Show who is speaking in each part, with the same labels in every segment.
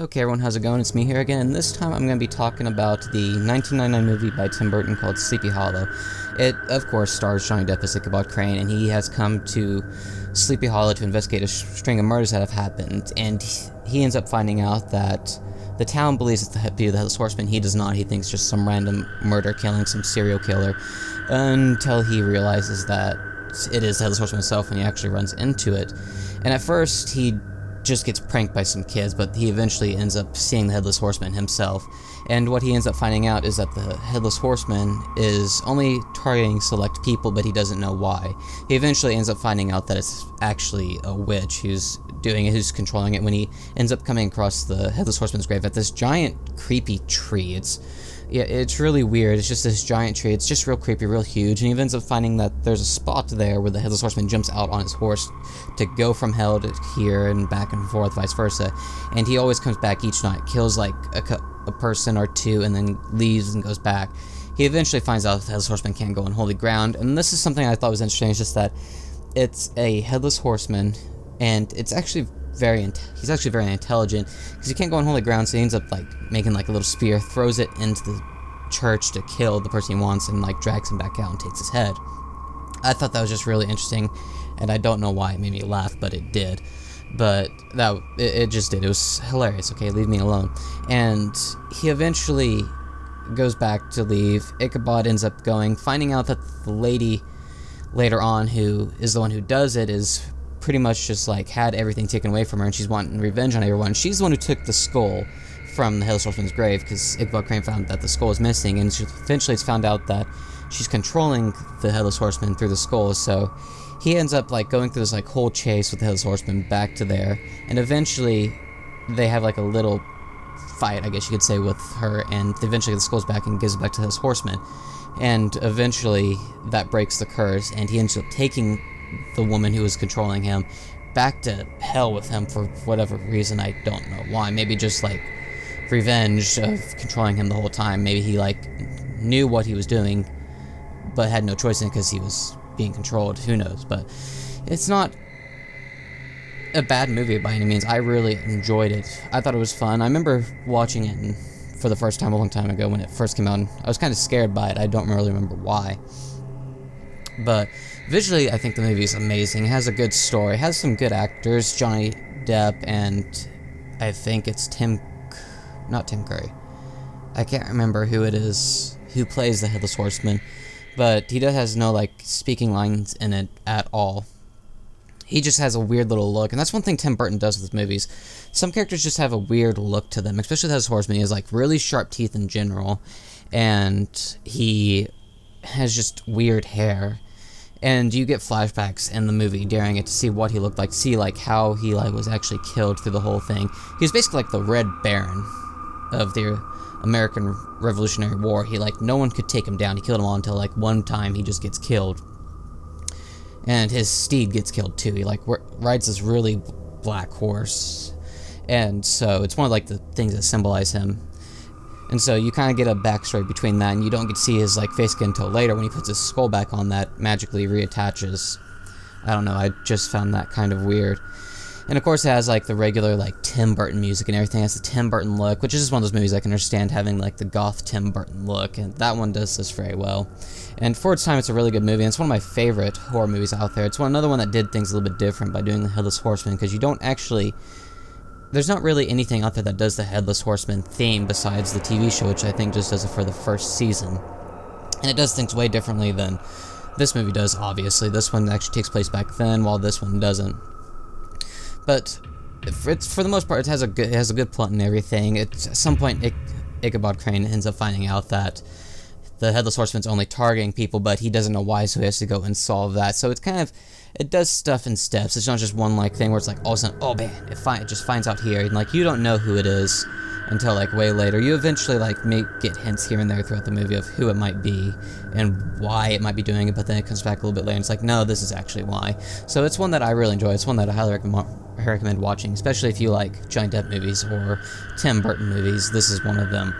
Speaker 1: Okay everyone, how's it going? It's me here again, and this time I'm going to be talking about the 1999 movie by Tim Burton called Sleepy Hollow. It, of course, stars Johnny Depp as Ichabod Crane, and he has come to Sleepy Hollow to investigate a string of murders that have happened, and he ends up finding out that the town believes it's the Headless Horseman. He does not. He thinks just some random murder killing, some serial killer, until he realizes that it is the Headless Horseman himself, and he actually runs into it. And at first, he just gets pranked by some kids, but he eventually ends up seeing the Headless Horseman himself. And what he ends up finding out is that the Headless Horseman is only targeting select people, but he doesn't know why. He eventually ends up finding out that it's actually a witch who's doing it, who's controlling it, when he ends up coming across the Headless Horseman's grave at this giant, creepy tree. It's really weird. It's just this giant tree. It's just real creepy, real huge, and he ends up finding that there's a spot there where the Headless Horseman jumps out on his horse to go from hell to here and back and forth, vice versa. And he always comes back each night, kills like a person or two, and then leaves and goes back. He eventually finds out that the Headless Horseman can't go on holy ground, and this is something I thought was interesting. It's just that it's a Headless Horseman, and it's actually he's actually very intelligent, because he can't go on holy ground, so he ends up like making like a little spear, throws it into the church to kill the person he wants, and like drags him back out and takes his head. I thought that was just really interesting, and I don't know why it made me laugh, but it did. But it just did. It was hilarious. Okay, leave me alone. And he eventually goes back to leave. Ichabod ends up going, finding out that the lady later on, who is the one who does it, is pretty much just like had everything taken away from her, and she's wanting revenge on everyone. She's the one who took the skull from the Headless Horseman's grave, because Ichabod Crane found that the skull is missing, and eventually it's found out that she's controlling the Headless Horseman through the skull. So he ends up like going through this like whole chase with the Headless Horseman back to there, and eventually they have like a little fight, I guess you could say, with her, and eventually the skull's back and gives it back to the Headless Horseman, and eventually that breaks the curse, and he ends up taking the woman who was controlling him back to hell with him for whatever reason. I don't know why. Maybe just like revenge of controlling him the whole time. Maybe he like knew what he was doing but had no choice in it because he was being controlled. Who knows? But it's not a bad movie by any means. I really enjoyed it. I thought it was fun. I remember watching it for the first time a long time ago when it first came out. I was kind of scared by it. I don't really remember why. But visually, I think the movie is amazing. It has a good story. It has some good actors. Johnny Depp, and I think it's not Tim Curry. I can't remember who it is who plays the Headless Horseman, but he has no like speaking lines in it at all. He just has a weird little look, and that's one thing Tim Burton does with his movies. Some characters just have a weird look to them, especially the Headless Horseman. He has like really sharp teeth in general, and he has just weird hair. And you get flashbacks in the movie during it to see what he looked like, to see like how he like was actually killed through the whole thing. He was basically like the Red Baron of the American Revolutionary War. He like no one could take him down. He killed them all until like one time he just gets killed, and his steed gets killed too. He like rides this really black horse, and so it's one of like the things that symbolize him. And so you kind of get a backstory between that, and you don't get to see his like face again until later when he puts his skull back on that magically reattaches. I don't know, I just found that kind of weird. And of course it has like the regular like Tim Burton music and everything. It has the Tim Burton look, which is just one of those movies I can understand having like the goth Tim Burton look, and that one does this very well. And for its time, it's a really good movie, and it's one of my favorite horror movies out there. It's another one that did things a little bit different by doing the Headless Horseman, because you don't actually... There's not really anything out there that does the Headless Horseman theme besides the TV show, which I think just does it for the first season. And it does things way differently than this movie does, obviously. This one actually takes place back then, while this one doesn't. But for the most part, it has a good plot and everything. At some point, Ichabod Crane ends up finding out that the Headless Horseman's only targeting people, but he doesn't know why, so he has to go and solve that. So it's kind of... It does stuff in steps. It's not just one like thing where it's like all of a sudden, oh man, it just finds out here, and like you don't know who it is until like way later. You eventually like get hints here and there throughout the movie of who it might be and why it might be doing it, but then it comes back a little bit later and it's like, no, this is actually why. So it's one that I really enjoy. It's one that I highly recommend watching, especially if you like Johnny Depp movies or Tim Burton movies. This is one of them.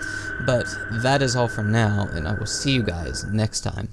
Speaker 1: But that is all for now, and I will see you guys next time.